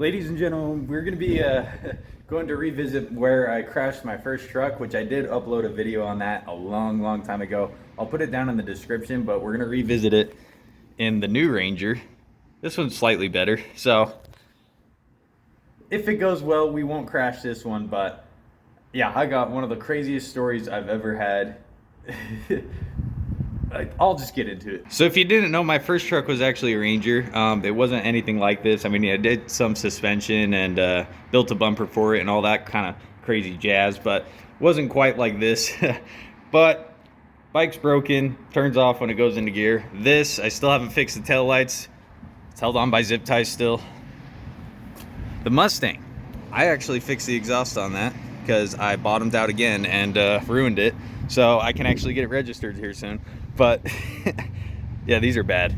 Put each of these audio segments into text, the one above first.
Ladies and gentlemen, we're going to be going to revisit where I crashed my first truck, which I did upload a video on that a long time ago. I'll put it down in the description, but we're going to revisit it in the new Ranger. This one's slightly better, so if it goes well, we won't crash this one, but yeah, I got one of the craziest stories I've ever had. I'll just get into it. So if you didn't know, my first truck was actually a Ranger. It wasn't anything like this. I mean, I did some suspension and built a bumper for it and all that kind of crazy jazz, but wasn't quite like this. But bike's broken, turns off when it goes into gear. This, I still haven't fixed the tail lights. It's held on by zip ties still. The Mustang, I actually fixed the exhaust on that because I bottomed out again and ruined it. So I can actually get it registered here soon. But yeah, these are bad.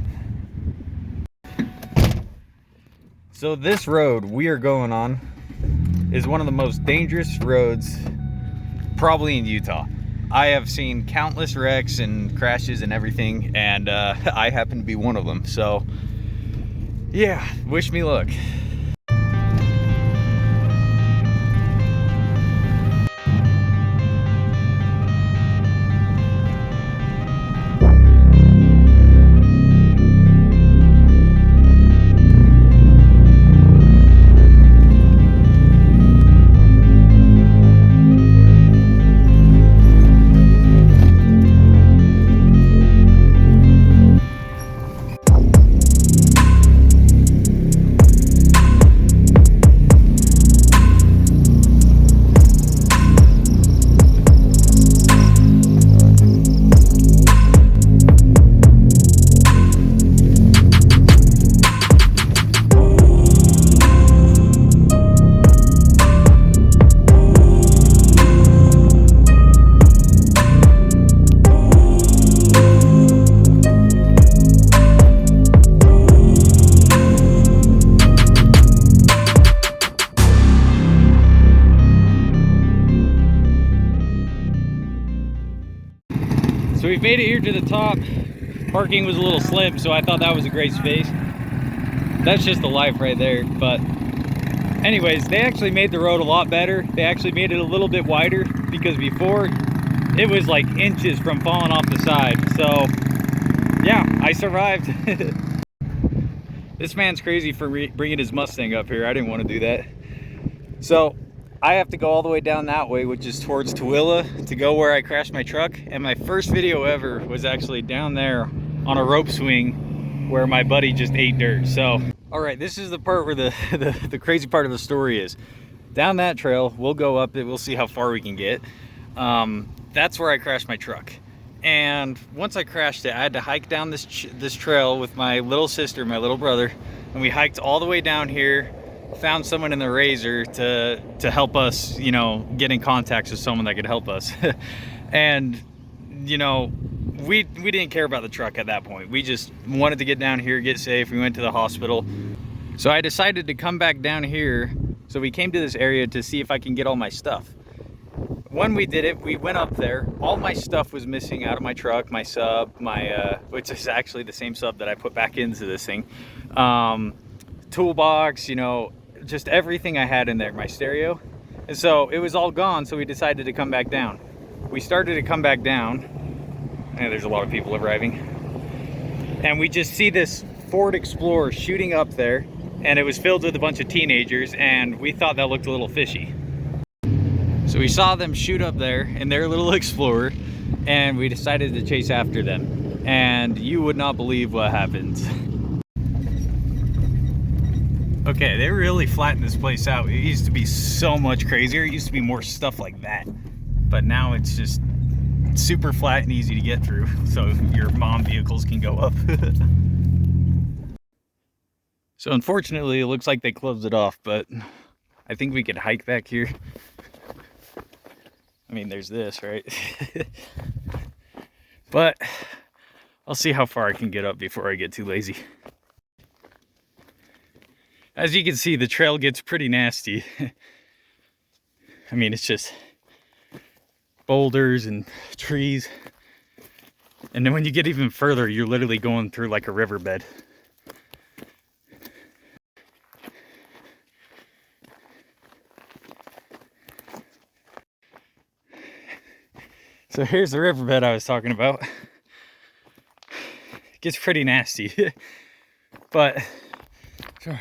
So this road we are going on is one of the most dangerous roads probably in Utah. I have seen countless wrecks and crashes and everything, and I happen to be one of them. So yeah, wish me luck. So we've made it here to the top. Parking was a little slim, so I thought that was a great space. That's just the life right there. But anyways, they actually made the road a lot better. They actually made it a little bit wider because before it was like inches from falling off the side. So yeah, I survived. This man's crazy for bringing his Mustang up here. I didn't want to do that. So I have to go all the way down that way, which is towards Tooele, to go where I crashed my truck. And my first video ever was actually down there on a rope swing where my buddy just ate dirt. So, all right, this is the part where the crazy part of the story is. Down that trail, we'll go up it, we'll see how far we can get. That's where I crashed my truck. And once I crashed it, I had to hike down this trail with my little sister, my little brother, and we hiked all the way down here. Found someone in the Razor to help us, you know, get in contact with someone that could help us. And you know, we didn't care about the truck at that point. We just wanted to get down here, get safe. We went to the hospital. So I decided to come back down here. So we came to this area to see if I can get all my stuff. When we did it, we went up there. All my stuff was missing out of my truck, my sub, my which is actually the same sub that I put back into this thing. Toolbox, you know, just everything I had in there, my stereo. And so it was all gone, so we decided to come back down. We started to come back down, and there's a lot of people arriving. And we just see this Ford Explorer shooting up there, and it was filled with a bunch of teenagers, and we thought that looked a little fishy. So we saw them shoot up there in their little Explorer, and we decided to chase after them. And you would not believe what happened. Okay, they really flattened this place out. It used to be so much crazier. It used to be more stuff like that. But now it's just super flat and easy to get through. So your mom vehicles can go up. So unfortunately, it looks like they closed it off, but I think we could hike back here. I mean, there's this, right? But I'll see how far I can get up before I get too lazy. As you can see, the trail gets pretty nasty. I mean, it's just boulders and trees. And then when you get even further, you're literally going through like a riverbed. So here's the riverbed I was talking about. It gets pretty nasty, but sorry,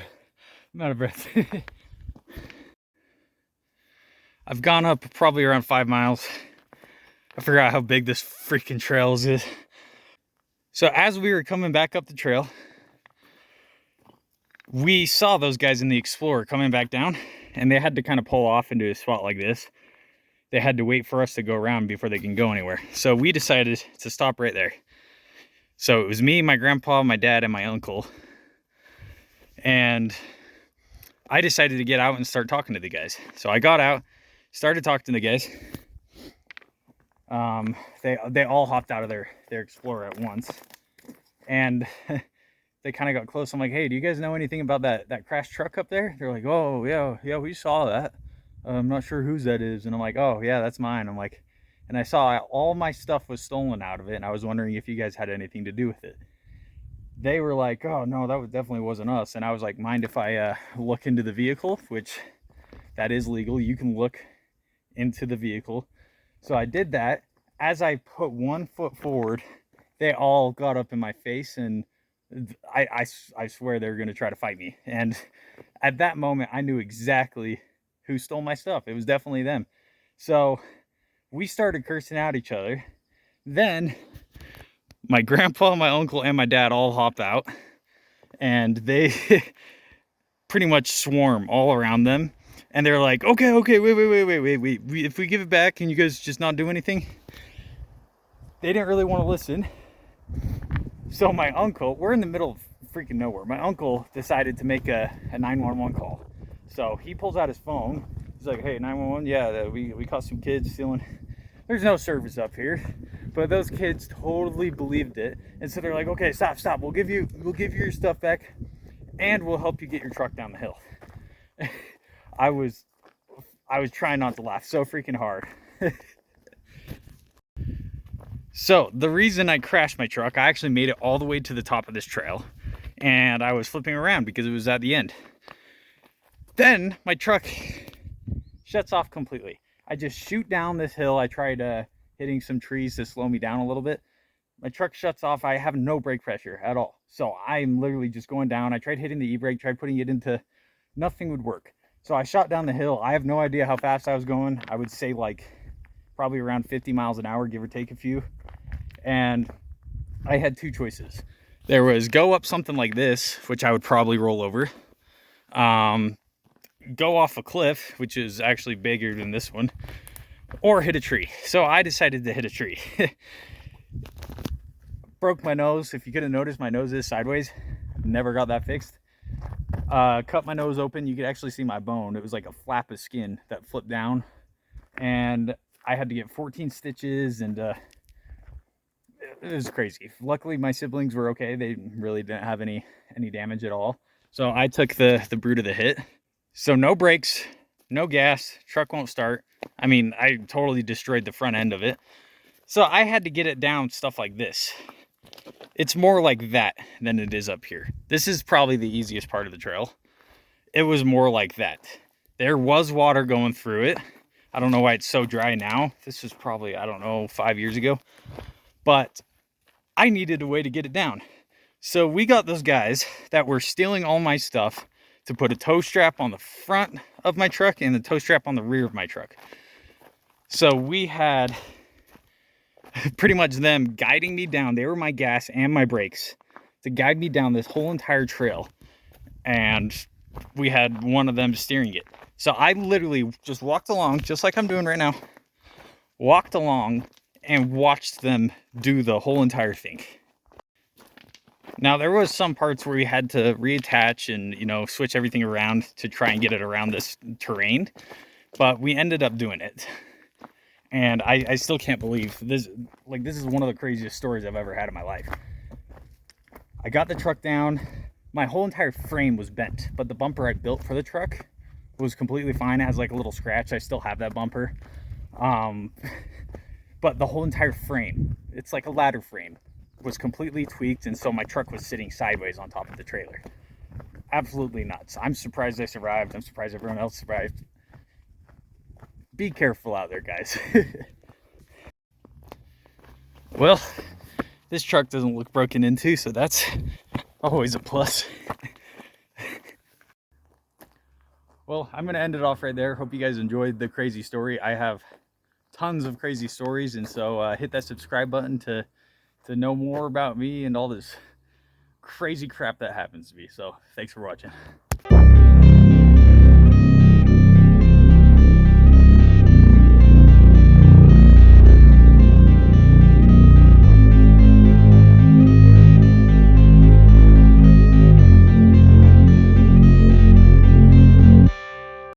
I'm out of breath. I've gone up probably around 5 miles. I forgot how big this freaking trail is. So as we were coming back up the trail, we saw those guys in the Explorer coming back down, and they had to kind of pull off into a spot like this. They had to wait for us to go around before they can go anywhere. So we decided to stop right there. So it was me, my grandpa, my dad, and my uncle. And I decided to get out and start talking to the guys. So I got out, started talking to the guys. They all hopped out of their Explorer at once. And they kind of got close. I'm like, hey, do you guys know anything about that crashed truck up there? They're like, oh, yeah, we saw that. I'm not sure whose that is. And I'm like, oh, yeah, that's mine. I'm like, and I saw all my stuff was stolen out of it. And I was wondering if you guys had anything to do with it. They were like, oh, no, that definitely wasn't us. And I was like, mind if I look into the vehicle, which that is legal. You can look into the vehicle. So I did that. As I put 1 foot forward, they all got up in my face, and I swear they were going to try to fight me. And at that moment, I knew exactly who stole my stuff. It was definitely them. So we started cursing out each other. Then my grandpa, my uncle, and my dad all hopped out, and they pretty much swarm all around them. And they're like, okay, wait. If we give it back, can you guys just not do anything? They didn't really want to listen. So my uncle, we're in the middle of freaking nowhere. My uncle decided to make a 911 call. So he pulls out his phone. He's like, hey, 911, yeah, we caught some kids stealing. There's no service up here. But those kids totally believed it. And so they're like, okay, stop. We'll give you your stuff back, and we'll help you get your truck down the hill. I was trying not to laugh so freaking hard. So the reason I crashed my truck, I actually made it all the way to the top of this trail, and I was flipping around because it was at the end. Then my truck shuts off completely. I just shoot down this hill. I tried hitting some trees to slow me down a little bit. My truck shuts off. I have no brake pressure at all. So I'm literally just going down. I tried hitting the e-brake, tried putting it into, nothing would work. So I shot down the hill. I have no idea how fast I was going. I would say like probably around 50 miles an hour, give or take a few. And I had two choices. There was go up something like this, which I would probably roll over. Go off a cliff, which is actually bigger than this one, or hit a tree. So I decided to hit a tree. Broke my nose. If you couldn't notice, my nose is sideways. Never got that fixed. Cut my nose open. You could actually see my bone. It was like a flap of skin that flipped down, and I had to get 14 stitches, and it was crazy. Luckily my siblings were okay. They really didn't have any damage at all. So I took the brunt of the hit. So no brakes, no gas, truck won't start. I mean, I totally destroyed the front end of it. So I had to get it down stuff like this. It's more like that than it is up here. This is probably the easiest part of the trail. It was more like that. There was water going through it. I don't know why it's so dry now. This was probably, I don't know, 5 years ago. But I needed a way to get it down. So we got those guys that were stealing all my stuff to put a tow strap on the front of my truck and the tow strap on the rear of my truck. So we had pretty much them guiding me down. They were my gas and my brakes to guide me down this whole entire trail. And we had one of them steering it. So I literally just walked along, just like I'm doing right now, walked along and watched them do the whole entire thing. Now, there was some parts where we had to reattach and, you know, switch everything around to try and get it around this terrain, but we ended up doing it. And I still can't believe this. Like, this is one of the craziest stories I've ever had in my life. I got the truck down. My whole entire frame was bent, but the bumper I built for the truck was completely fine. It has like a little scratch. I still have that bumper. But the whole entire frame, it's like a ladder frame, was completely tweaked, and so my truck was sitting sideways on top of the trailer. Absolutely nuts. I'm surprised I survived. I'm surprised everyone else survived. Be careful out there, guys. Well, this truck doesn't look broken into, so that's always a plus. Well, I'm gonna end it off right there. Hope you guys enjoyed the crazy story. I have tons of crazy stories, and so hit that subscribe button to know more about me and all this crazy crap that happens to me. So thanks for watching.